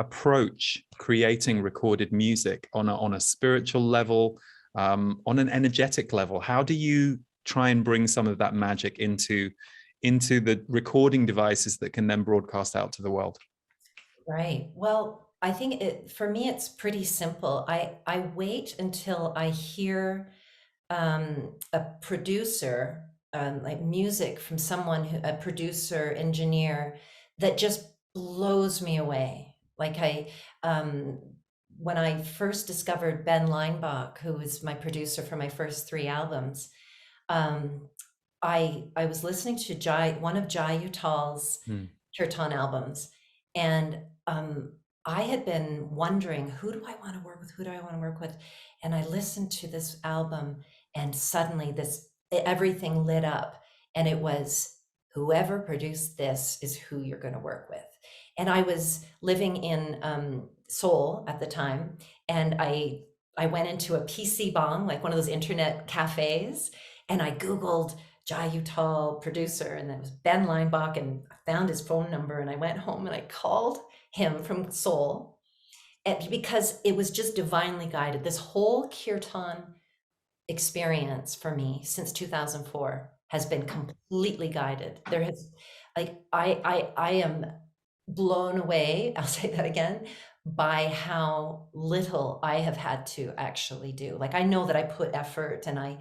approach creating recorded music on a spiritual level, on an energetic level? How do you try and bring some of that magic into the recording devices that can then broadcast out to the world? Right. Well, I think for me, it's pretty simple. I wait until I hear a producer, like music from a producer, engineer that just blows me away. Um, when I first discovered Ben Leinbach, who was my producer for my first three albums, um, I was listening to one of Jai Uttal's Hmm. Kirtan albums, and I had been wondering, who do I want to work with? Who do I want to work with? And I listened to this album, and suddenly everything lit up, and it was, whoever produced this is who you're going to work with. And I was living in Seoul at the time, and I went into a PC Bang, like one of those internet cafes, and I Googled Jai Uttal producer, and that was Ben Leinbach, and I found his phone number, and I went home and I called him from Seoul, because it was just divinely guided. This whole kirtan experience for me since 2004 has been completely guided. There has, like, I am blown away, I'll say that again, by how little I have had to actually do. Like, I know that I put effort and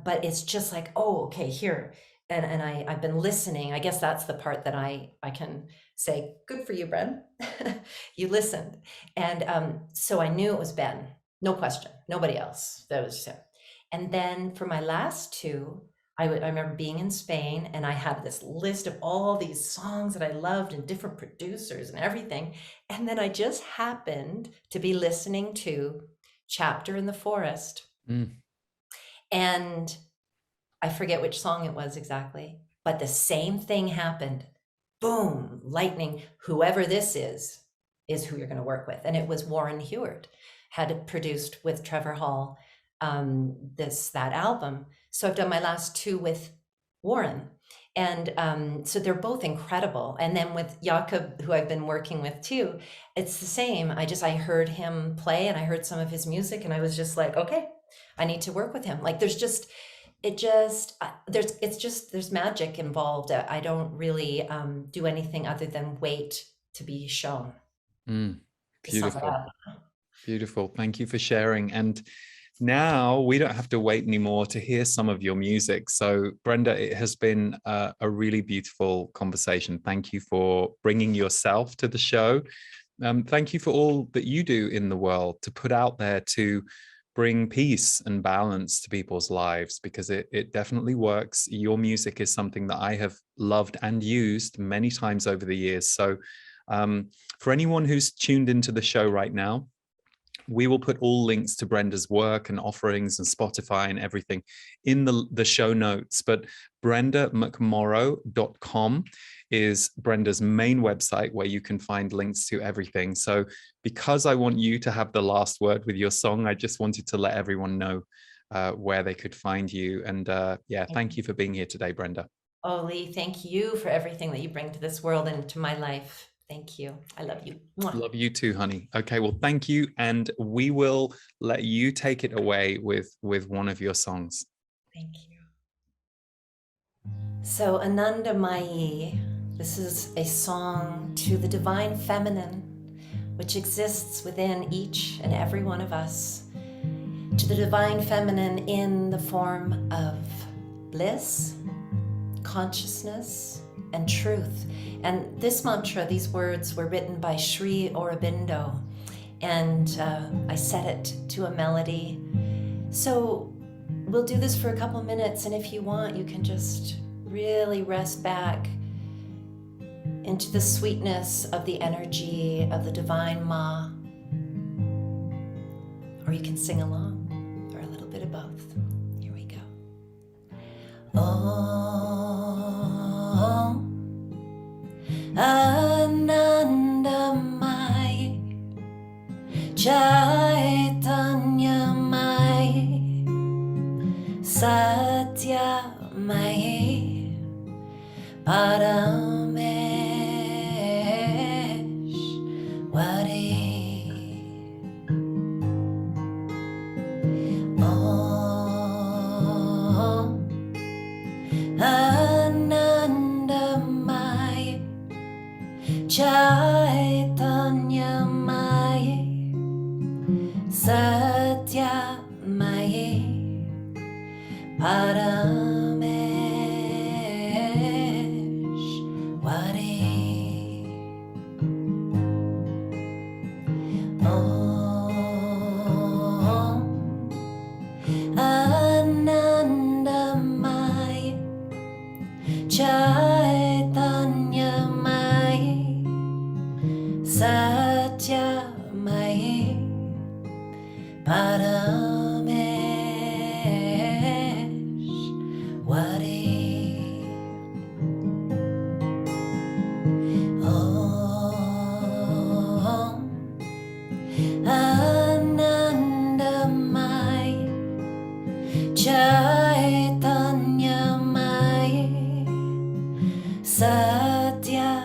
but it's just like, oh, okay, here. And I've been listening. I guess that's the part that I can say, good for you, Bren. You listened. And so I knew it was Ben. No question. Nobody else. That was just him. And then for my last two, I remember being in Spain, and I had this list of all these songs that I loved and different producers and everything. And then I just happened to be listening to Chapter in the Forest. And I forget which song it was exactly, but the same thing happened. Boom, lightning. Whoever this is who you're going to work with. And it was Warren Hewart, had produced with Trevor Hall that album. So I've done my last two with Warren. And so they're both incredible. And then with Jakob, who I've been working with too, it's the same. I heard him play and I heard some of his music and I was just like, okay, I need to work with him. Like there's magic involved. I don't really do anything other than wait to be shown. Beautiful. Beautiful. Thank you for sharing. And now we don't have to wait anymore to hear some of your music. So Brenda, it has been a really beautiful conversation. Thank you for bringing yourself to the show. Thank you for all that you do in the world to put out there to bring peace and balance to people's lives, because it definitely works. Your music is something that I have loved and used many times over the years. So for anyone who's tuned into the show right now, we will put all links to Brenda's work and offerings and Spotify and everything in the show notes. But BrendaMcMorrow.com is Brenda's main website where you can find links to everything. So because I want you to have the last word with your song, I just wanted to let everyone know where they could find you. And thank you for being here today, Brenda. Oh, Lee, thank you for everything that you bring to this world and to my life. Thank you. I love you. Mwah. Love you too, honey. Okay, well, thank you. And we will let you take it away with one of your songs. Thank you. So Ananda Mayi, this is a song to the divine feminine, which exists within each and every one of us. To the divine feminine in the form of bliss, consciousness, and truth. And this mantra, these words were written by Sri Aurobindo, and I set it to a melody. So we'll do this for a couple minutes, and if you want, you can just really rest back into the sweetness of the energy of the divine Ma, or you can sing along, or a little bit of both. Here we go. Om Anandamayi Chaitanyamayi Satyamayi Parameshwari. Om Anandamayi Chaitanyamayi Satyamayi Parameshwari. Om Anandamayi Chaitanyamayi Satyamayi Parameshwari. Om Anandamayi Chaitanyamayi Satyamayi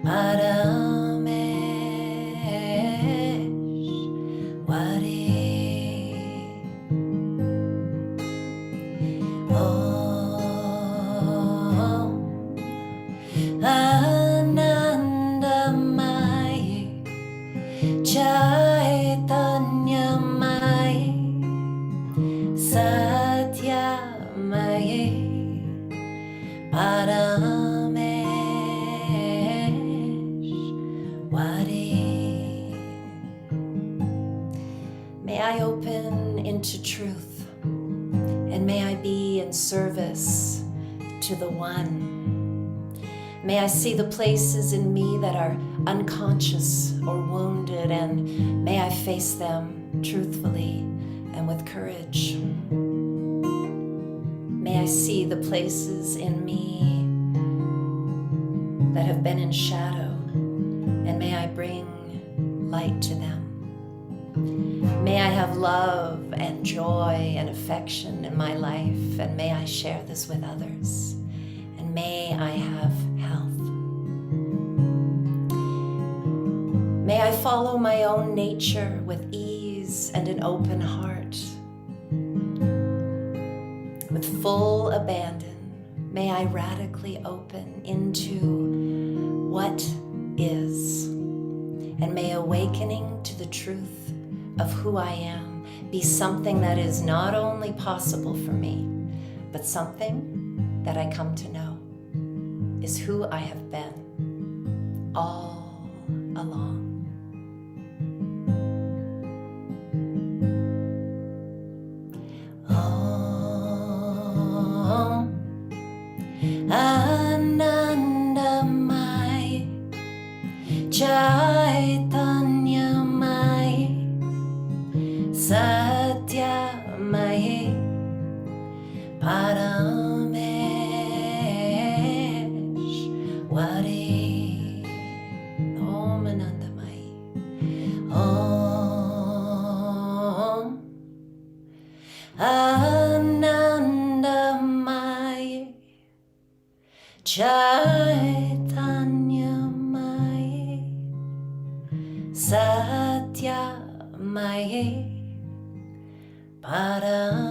Parameshwari. Om Anandamayi Wadi. May I open into truth, and may I be in service to the One. May I see the places in me that are unconscious or wounded, and may I face them truthfully and with courage. May I see the places in me that have been in shadow, and may I bring light to them. May I have love and joy and affection in my life, and may I share this with others. And may I have health. May I follow my own nature with ease and an open heart. With full abandon, may I radically open into what is. And may awakening to the truth of who I am be something that is not only possible for me, but something that I come to know is who I have been all along. Anandamai Chaitanyamai Satyamai Parameshwari Om Anandamai Om Anandamai Chaitanyamai Satyamai Parameshwari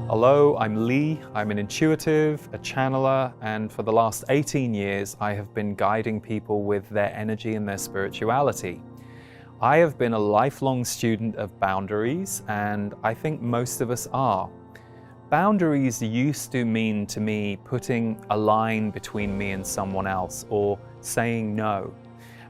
Hello, I'm Lee. I'm an intuitive, a channeler, and for the last 18 years, I have been guiding people with their energy and their spirituality. I have been a lifelong student of boundaries, and I think most of us are. Boundaries used to mean to me putting a line between me and someone else, or saying no.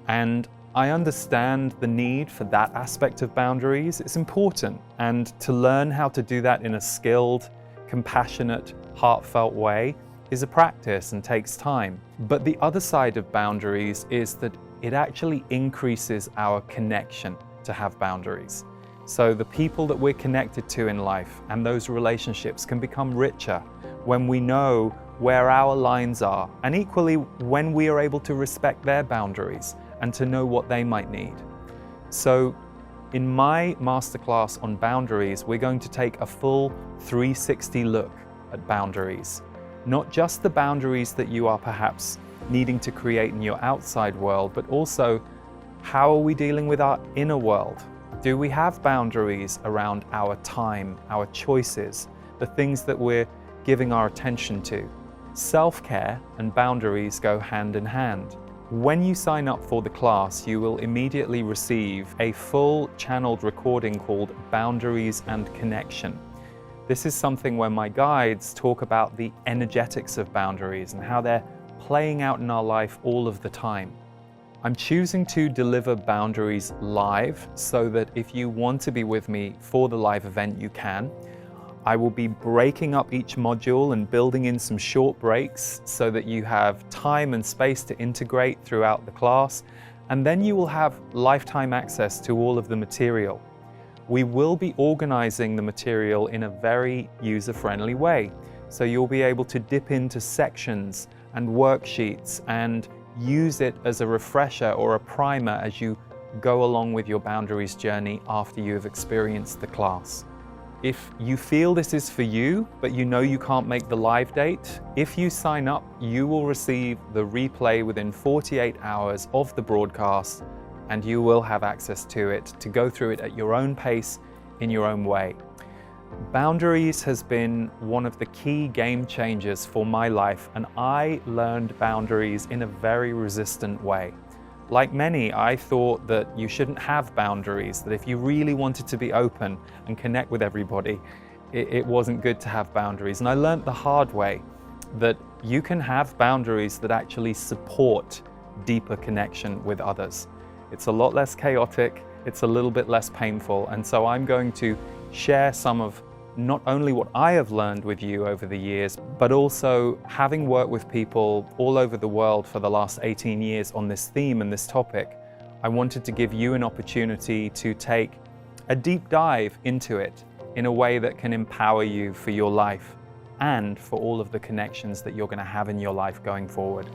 And I understand the need for that aspect of boundaries. It's important, and to learn how to do that in a skilled, compassionate, heartfelt way is a practice and takes time. But the other side of boundaries is that it actually increases our connection to have boundaries. So the people that we're connected to in life and those relationships can become richer when we know where our lines are, and equally when we are able to respect their boundaries and to know what they might need. So in my masterclass on boundaries, we're going to take a full 360 look at boundaries. Not just the boundaries that you are perhaps needing to create in your outside world, but also how are we dealing with our inner world? Do we have boundaries around our time, our choices, the things that we're giving our attention to? Self-care and boundaries go hand in hand. When you sign up for the class, you will immediately receive a full channeled recording called Boundaries and Connection. This is something where my guides talk about the energetics of boundaries and how they're playing out in our life all of the time. I'm choosing to deliver boundaries live so that if you want to be with me for the live event, you can. I will be breaking up each module and building in some short breaks so that you have time and space to integrate throughout the class, and then you will have lifetime access to all of the material. We will be organizing the material in a very user-friendly way, so you'll be able to dip into sections and worksheets and use it as a refresher or a primer as you go along with your boundaries journey after you've experienced the class. If you feel this is for you, but you know you can't make the live date, if you sign up, you will receive the replay within 48 hours of the broadcast, and you will have access to it to go through it at your own pace, in your own way. Boundaries has been one of the key game changers for my life, and I learned boundaries in a very resistant way. Like many, I thought that you shouldn't have boundaries, that if you really wanted to be open and connect with everybody, it wasn't good to have boundaries. And I learned the hard way that you can have boundaries that actually support deeper connection with others. It's a lot less chaotic, it's a little bit less painful, and so I'm going to share some of not only what I have learned with you over the years, but also having worked with people all over the world for the last 18 years on this theme and this topic, I wanted to give you an opportunity to take a deep dive into it in a way that can empower you for your life and for all of the connections that you're going to have in your life going forward.